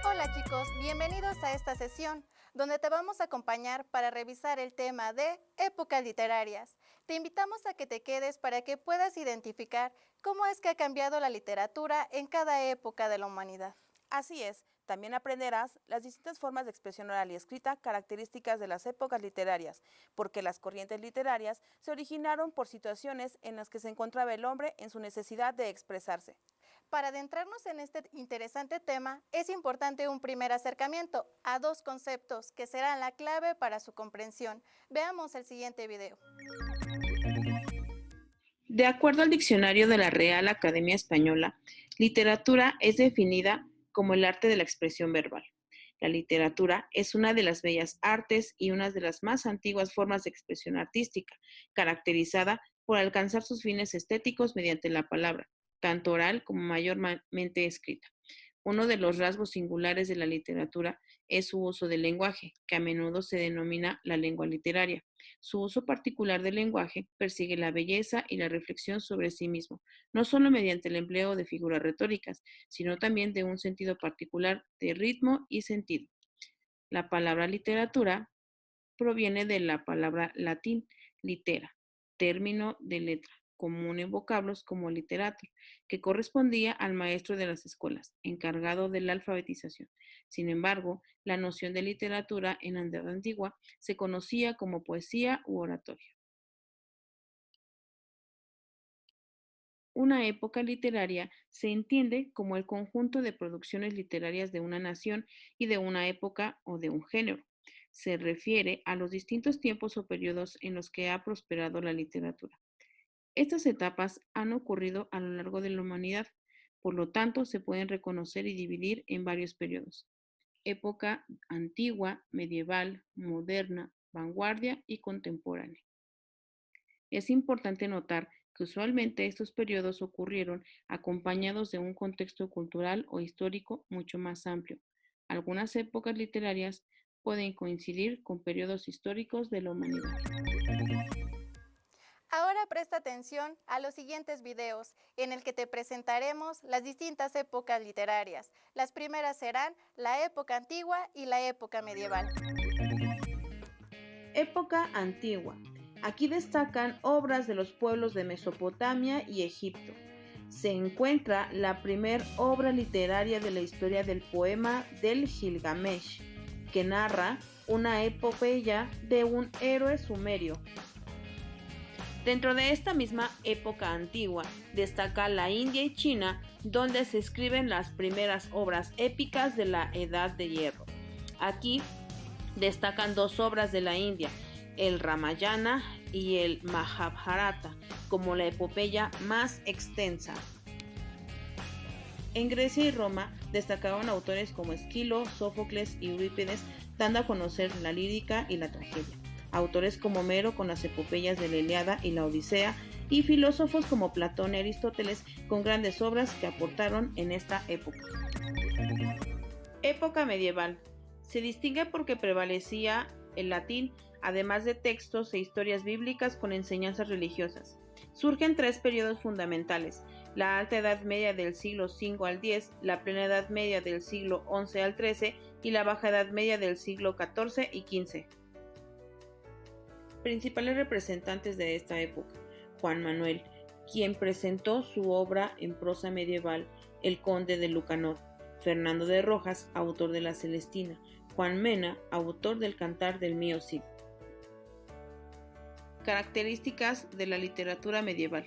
Hola chicos, bienvenidos a esta sesión donde te vamos a acompañar para revisar el tema de épocas literarias. Te invitamos a que te quedes para que puedas identificar cómo es que ha cambiado la literatura en cada época de la humanidad. Así es, también aprenderás las distintas formas de expresión oral y escrita características de las épocas literarias, porque las corrientes literarias se originaron por situaciones en las que se encontraba el hombre en su necesidad de expresarse. Para adentrarnos en este interesante tema, es importante un primer acercamiento a dos conceptos que serán la clave para su comprensión. Veamos el siguiente video. De acuerdo al diccionario de la Real Academia Española, literatura es definida como el arte de la expresión verbal. La literatura es una de las bellas artes y una de las más antiguas formas de expresión artística, caracterizada por alcanzar sus fines estéticos mediante la palabra, tanto oral como mayormente escrita. Uno de los rasgos singulares de la literatura es su uso del lenguaje, que a menudo se denomina la lengua literaria. Su uso particular del lenguaje persigue la belleza y la reflexión sobre sí mismo, no solo mediante el empleo de figuras retóricas, sino también de un sentido particular de ritmo y sentido. La palabra literatura proviene de la palabra latín litera, término de letra, común en vocablos como literator, que correspondía al maestro de las escuelas, encargado de la alfabetización. Sin embargo, la noción de literatura en la Edad Antigua se conocía como poesía u oratoria. Una época literaria se entiende como el conjunto de producciones literarias de una nación y de una época o de un género. Se refiere a los distintos tiempos o periodos en los que ha prosperado la literatura. Estas etapas han ocurrido a lo largo de la humanidad, por lo tanto se pueden reconocer y dividir en varios periodos: época antigua, medieval, moderna, vanguardia y contemporánea. Es importante notar que usualmente estos periodos ocurrieron acompañados de un contexto cultural o histórico mucho más amplio. Algunas épocas literarias pueden coincidir con periodos históricos de la humanidad. Ahora presta atención a los siguientes videos en el que te presentaremos las distintas épocas literarias. Las primeras serán la época antigua y la época medieval. Época antigua. Aquí destacan obras de los pueblos de Mesopotamia y Egipto. Se encuentra la primer obra literaria de la historia del poema del Gilgamesh, que narra una epopeya de un héroe sumerio. Dentro de esta misma época antigua destaca la India y China, donde se escriben las primeras obras épicas de la Edad de Hierro. Aquí destacan dos obras de la India, el Ramayana y el Mahabharata, como la epopeya más extensa. En Grecia y Roma destacaban autores como Esquilo, Sófocles y Eurípides, dando a conocer la lírica y la tragedia. Autores como Homero con las epopeyas de la Ilíada y la Odisea, y filósofos como Platón y Aristóteles con grandes obras que aportaron en esta época. Época medieval. Se distingue porque prevalecía el latín, además de textos e historias bíblicas con enseñanzas religiosas. Surgen tres periodos fundamentales: la Alta Edad Media del siglo V al X, la Plena Edad Media del siglo XI al XIII y la Baja Edad Media del siglo XIV y XV. Principales representantes de esta época: Juan Manuel, quien presentó su obra en prosa medieval, El Conde de Lucanor; Fernando de Rojas, autor de La Celestina; Juan Mena, autor del Cantar del Mío Cid. Características de la literatura medieval.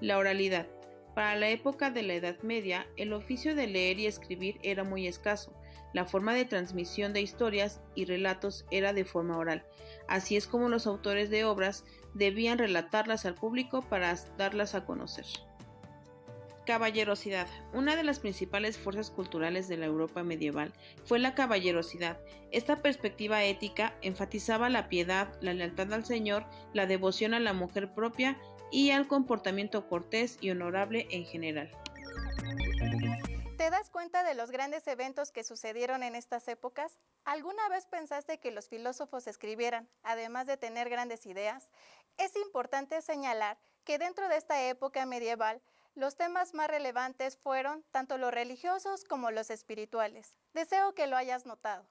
La oralidad. Para la época de la Edad Media, el oficio de leer y escribir era muy escaso. La forma de transmisión de historias y relatos era de forma oral. Así es como los autores de obras debían relatarlas al público para darlas a conocer. Caballerosidad. Una de las principales fuerzas culturales de la Europa medieval fue la caballerosidad. Esta perspectiva ética enfatizaba la piedad, la lealtad al Señor, la devoción a la mujer propia y al comportamiento cortés y honorable en general. ¿Te das cuenta de los grandes eventos que sucedieron en estas épocas? ¿Alguna vez pensaste que los filósofos escribieran, además de tener grandes ideas? Es importante señalar que dentro de esta época medieval, los temas más relevantes fueron tanto los religiosos como los espirituales. Deseo que lo hayas notado.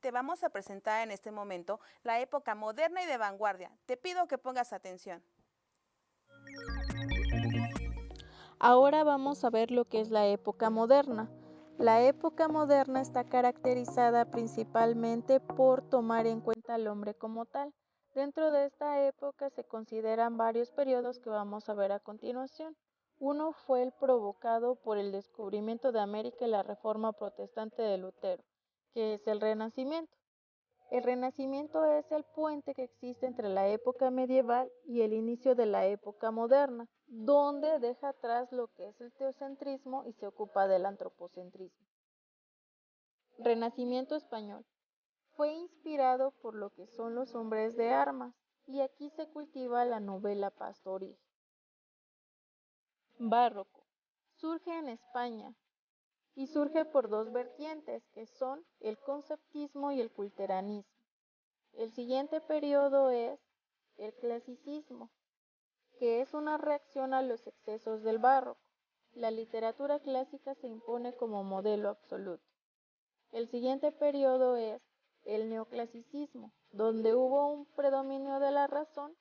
Te vamos a presentar en este momento la época moderna y de vanguardia. Te pido que pongas atención. Ahora vamos a ver lo que es la época moderna. La época moderna está caracterizada principalmente por tomar en cuenta al hombre como tal. Dentro de esta época se consideran varios periodos que vamos a ver a continuación. Uno fue el provocado por el descubrimiento de América y la reforma protestante de Lutero, que es el Renacimiento. El Renacimiento es el puente que existe entre la época medieval y el inicio de la época moderna, donde deja atrás lo que es el teocentrismo y se ocupa del antropocentrismo. Renacimiento español. Fue inspirado por lo que son los hombres de armas, y aquí se cultiva la novela pastoril. Barroco. Surge en España y surge por dos vertientes, que son el conceptismo y el culteranismo. El siguiente periodo es el clasicismo, que es una reacción a los excesos del barroco. La literatura clásica se impone como modelo absoluto. El siguiente periodo es el neoclasicismo, donde hubo un predominio de la razón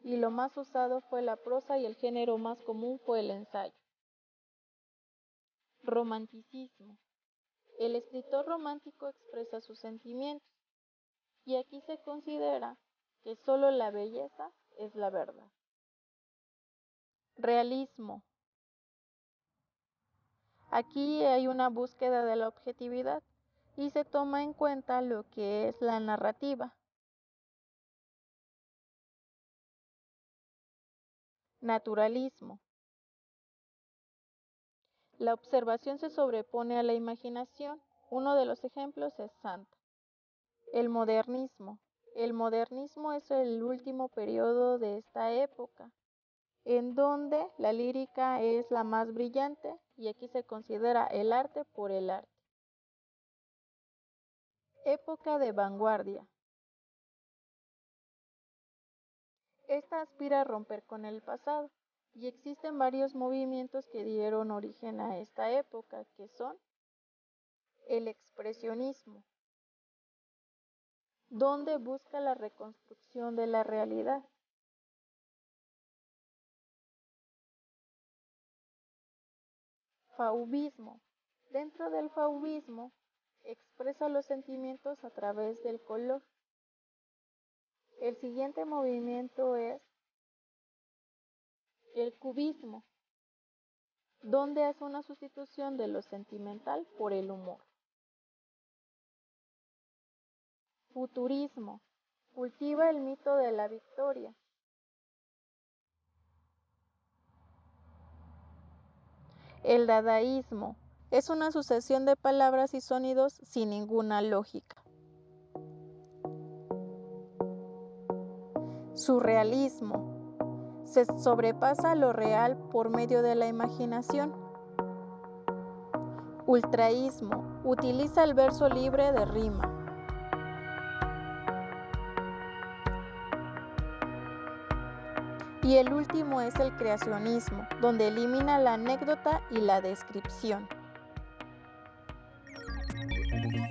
y lo más usado fue la prosa y el género más común fue el ensayo. Romanticismo. El escritor romántico expresa sus sentimientos y aquí se considera que solo la belleza es la verdad. Realismo. Aquí hay una búsqueda de la objetividad y se toma en cuenta lo que es la narrativa. Naturalismo. La observación se sobrepone a la imaginación. Uno de los ejemplos es Santa. El modernismo. El modernismo es el último periodo de esta época, en donde la lírica es la más brillante y aquí se considera el arte por el arte. Época de vanguardia. Esta aspira a romper con el pasado y existen varios movimientos que dieron origen a esta época, que son el expresionismo, donde busca la reconstrucción de la realidad. Fauvismo. Dentro del fauvismo expresa los sentimientos a través del color. El siguiente movimiento es el cubismo, donde hace una sustitución de lo sentimental por el humor. Futurismo. Cultiva el mito de la victoria. El dadaísmo. Es una sucesión de palabras y sonidos sin ninguna lógica. Surrealismo. Se sobrepasa lo real por medio de la imaginación. Ultraísmo. Utiliza el verso libre de rima. Y el último es el creacionismo, donde elimina la anécdota y la descripción.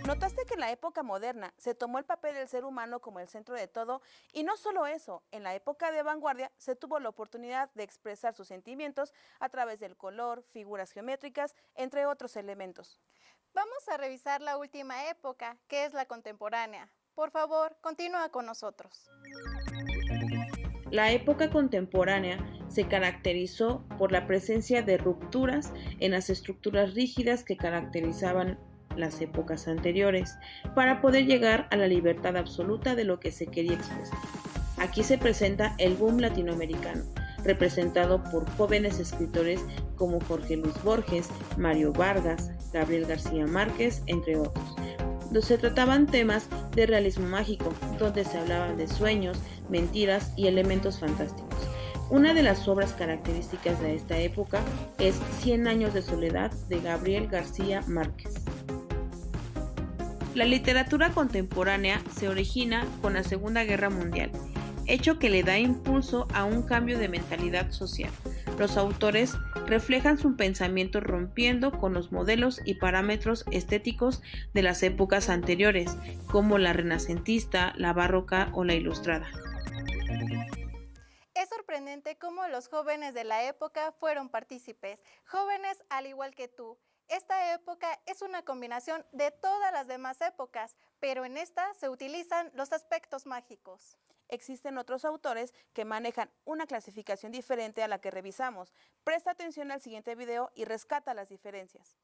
¿Notaste que en la época moderna se tomó el papel del ser humano como el centro de todo? Y no solo eso, en la época de vanguardia se tuvo la oportunidad de expresar sus sentimientos a través del color, figuras geométricas, entre otros elementos. Vamos a revisar la última época, que es la contemporánea. Por favor, continúa con nosotros. La época contemporánea se caracterizó por la presencia de rupturas en las estructuras rígidas que caracterizaban las épocas anteriores, para poder llegar a la libertad absoluta de lo que se quería expresar. Aquí se presenta el boom latinoamericano, representado por jóvenes escritores como Jorge Luis Borges, Mario Vargas, Gabriel García Márquez, entre otros. Se trataban temas de realismo mágico, donde se hablaban de sueños, mentiras y elementos fantásticos. Una de las obras características de esta época es Cien años de soledad de Gabriel García Márquez. La literatura contemporánea se origina con la Segunda Guerra Mundial, hecho que le da impulso a un cambio de mentalidad social. Los autores reflejan su pensamiento rompiendo con los modelos y parámetros estéticos de las épocas anteriores, como la renacentista, la barroca o la ilustrada. Es sorprendente cómo los jóvenes de la época fueron partícipes, jóvenes al igual que tú. Esta época es una combinación de todas las demás épocas, pero en esta se utilizan los aspectos mágicos. Existen otros autores que manejan una clasificación diferente a la que revisamos. Presta atención al siguiente video y rescata las diferencias.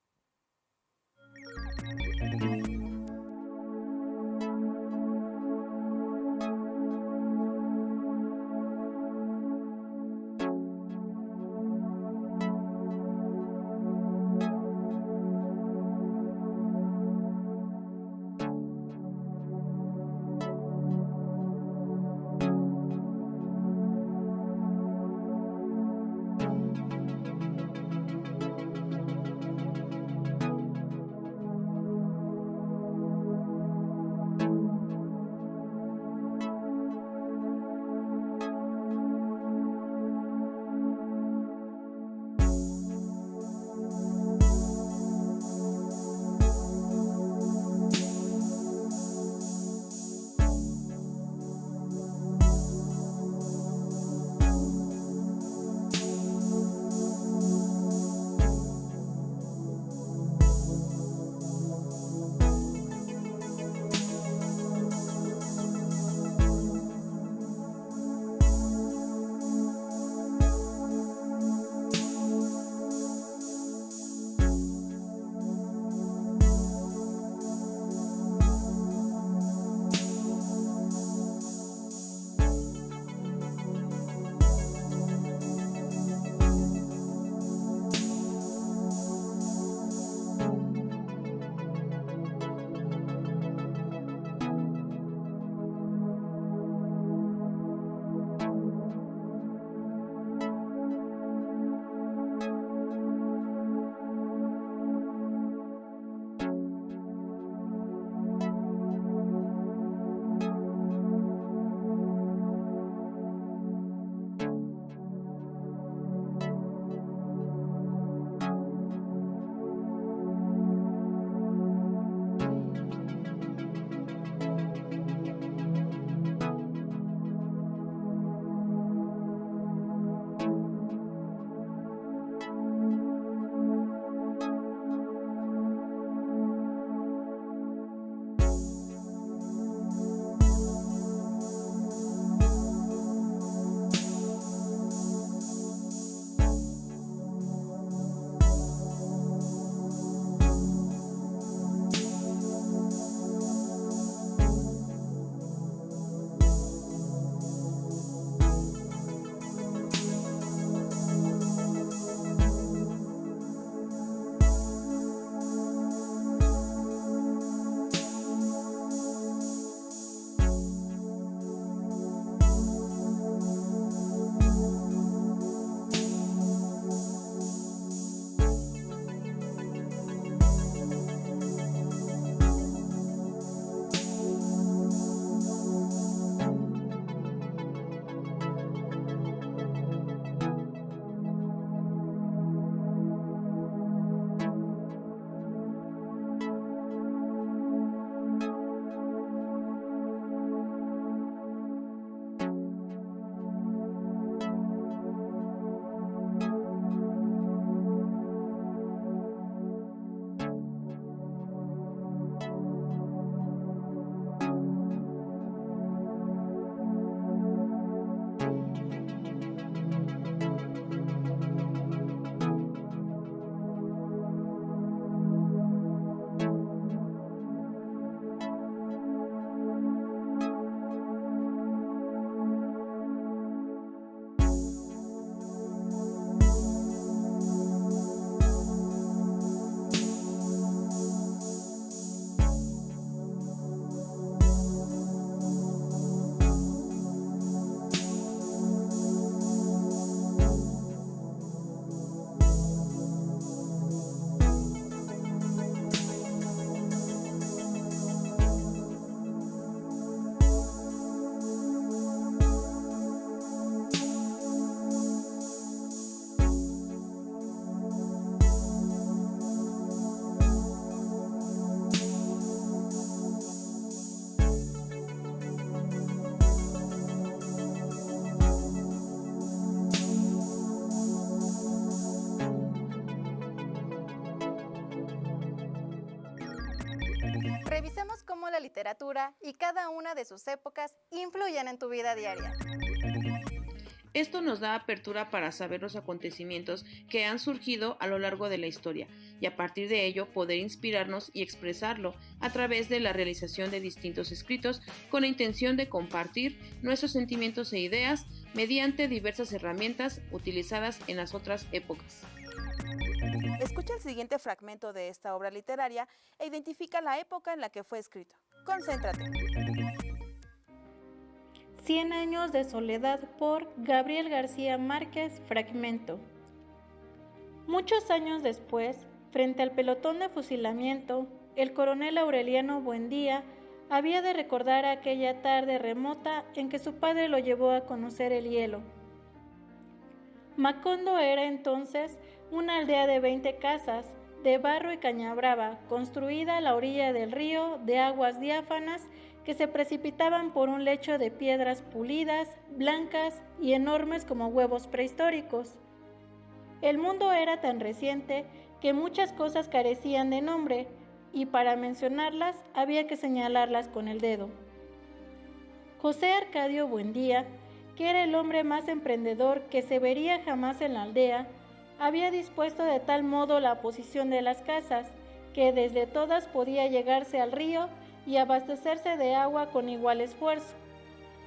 Revisemos cómo la literatura y cada una de sus épocas influyen en tu vida diaria. Esto nos da apertura para saber los acontecimientos que han surgido a lo largo de la historia y a partir de ello poder inspirarnos y expresarlo a través de la realización de distintos escritos con la intención de compartir nuestros sentimientos e ideas mediante diversas herramientas utilizadas en las otras épocas. Escucha el siguiente fragmento de esta obra literaria e identifica la época en la que fue escrito. Concéntrate. 100 años de soledad por Gabriel García Márquez, fragmento. Muchos años después, frente al pelotón de fusilamiento, el coronel Aureliano Buendía había de recordar aquella tarde remota en que su padre lo llevó a conocer el hielo. Macondo era entonces una aldea de 20 casas, de barro y caña brava, construida a la orilla del río de aguas diáfanas que se precipitaban por un lecho de piedras pulidas, blancas y enormes como huevos prehistóricos. El mundo era tan reciente que muchas cosas carecían de nombre, y para mencionarlas había que señalarlas con el dedo. José Arcadio Buendía, que era el hombre más emprendedor que se vería jamás en la aldea, había dispuesto de tal modo la posición de las casas, que desde todas podía llegarse al río y abastecerse de agua con igual esfuerzo,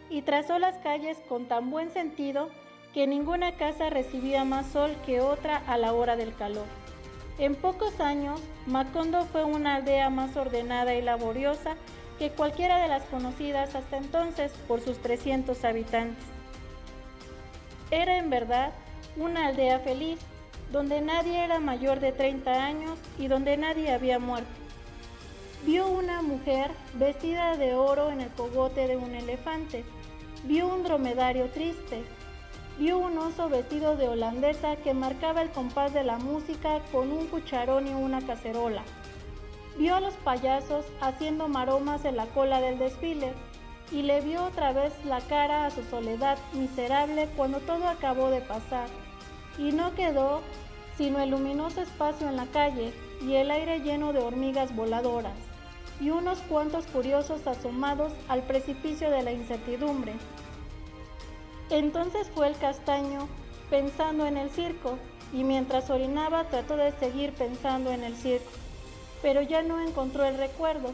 y trazó las calles con tan buen sentido que ninguna casa recibía más sol que otra a la hora del calor. En pocos años, Macondo fue una aldea más ordenada y laboriosa que cualquiera de las conocidas hasta entonces por sus 300 habitantes. Era en verdad una aldea feliz, donde nadie era mayor de 30 años y donde nadie había muerto. Vio una mujer vestida de oro en el cogote de un elefante. Vio un dromedario triste. Vio un oso vestido de holandesa que marcaba el compás de la música con un cucharón y una cacerola. Vio a los payasos haciendo maromas en la cola del desfile y le vio otra vez la cara a su soledad miserable cuando todo acabó de pasar y no quedó sino el luminoso espacio en la calle y el aire lleno de hormigas voladoras y unos cuantos curiosos asomados al precipicio de la incertidumbre. Entonces fue el castaño pensando en el circo, y mientras orinaba trató de seguir pensando en el circo, pero ya no encontró el recuerdo.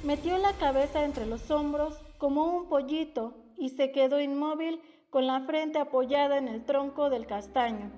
Metió la cabeza entre los hombros como un pollito y se quedó inmóvil con la frente apoyada en el tronco del castaño.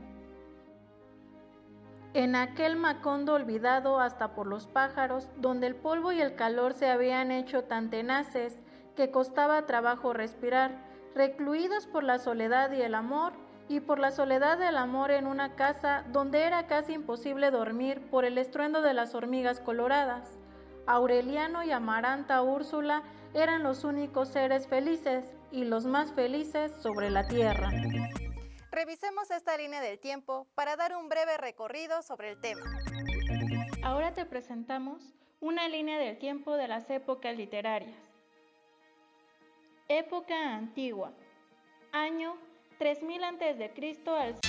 En aquel Macondo olvidado hasta por los pájaros, donde el polvo y el calor se habían hecho tan tenaces que costaba trabajo respirar, recluidos por la soledad y el amor, y por la soledad del amor en una casa donde era casi imposible dormir por el estruendo de las hormigas coloradas. Aureliano y Amaranta Úrsula eran los únicos seres felices y los más felices sobre la tierra. Revisemos esta línea del tiempo para dar un breve recorrido sobre el tema. Ahora te presentamos una línea del tiempo de las épocas literarias. Época antigua. Año 3000 a.C. al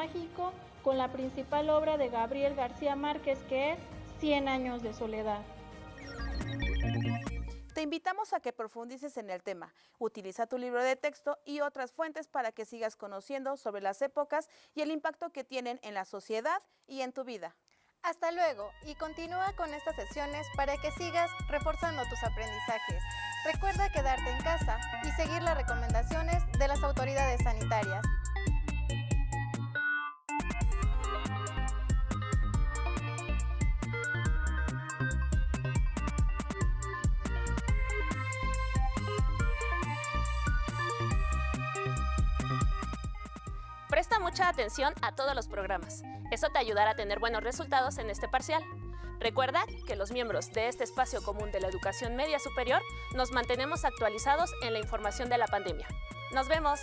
mágico con la principal obra de Gabriel García Márquez, que es 100 años de soledad. Te invitamos a que profundices en el tema. Utiliza tu libro de texto y otras fuentes para que sigas conociendo sobre las épocas y el impacto que tienen en la sociedad y en tu vida. Hasta luego y continúa con estas sesiones para que sigas reforzando tus aprendizajes. Recuerda quedarte en casa y seguir las recomendaciones de las autoridades sanitarias. Presta mucha atención a todos los programas. Eso te ayudará a tener buenos resultados en este parcial. Recuerda que los miembros de este espacio común de la educación media superior nos mantenemos actualizados en la información de la pandemia. ¡Nos vemos!